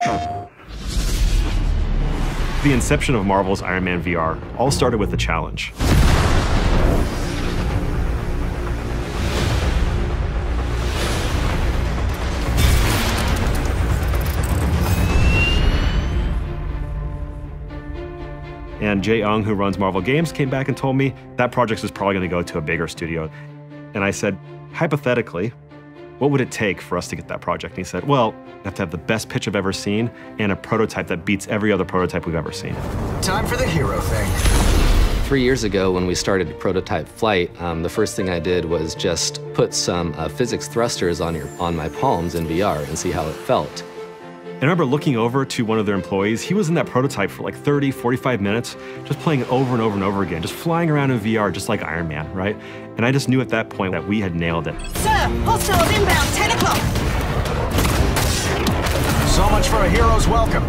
The inception of Marvel's Iron Man VR all started with a challenge. And Jay Ung, who runs Marvel Games, came back and told me that project is probably going to go to a bigger studio. And I said, hypothetically, what would it take for us to get that project? And he said, well, you have to have the best pitch I've ever seen and a prototype that beats every other prototype we've ever seen. Time for the hero thing. 3 years ago, when we started prototype flight, the first thing I did was just put some physics thrusters on my palms in VR and see how it felt. I remember looking over to one of their employees. He was in that prototype for like 30, 45 minutes, just playing it over and over and over again, just flying around in VR, just like Iron Man, right? And I just knew at that point that we had nailed it. Sir, hostiles inbound, 10 o'clock. So much for a hero's welcome.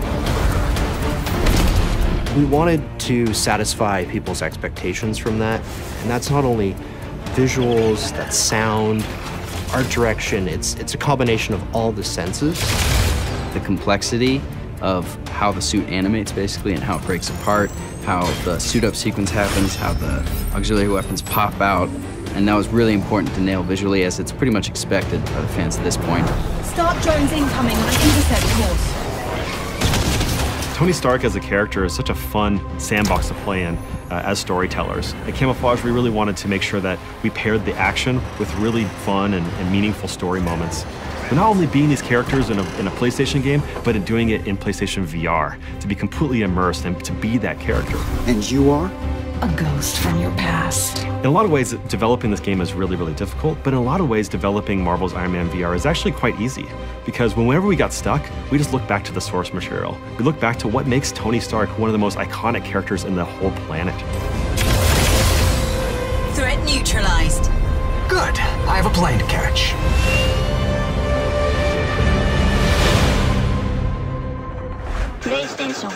We wanted to satisfy people's expectations from that. And that's not only visuals, that's sound, art direction. It's a combination of all the senses. The complexity of how the suit animates, basically, and how it breaks apart, how the suit-up sequence happens, how the auxiliary weapons pop out. And that was really important to nail visually, as it's pretty much expected by the fans at this point. Start drones incoming on an intercept course. Tony Stark as a character is such a fun sandbox to play in as storytellers. At Camouflage, we really wanted to make sure that we paired the action with really fun and meaningful story moments. But not only being these characters in a PlayStation game, but in doing it in PlayStation VR, to be completely immersed and to be that character. And you are? A ghost from your past. In a lot of ways, developing this game is really, really difficult, but in a lot of ways, developing Marvel's Iron Man VR is actually quite easy, because whenever we got stuck, we just look back to the source material. We look back to what makes Tony Stark one of the most iconic characters in the whole planet. Threat neutralized. Good. I have a plane to catch. PlayStation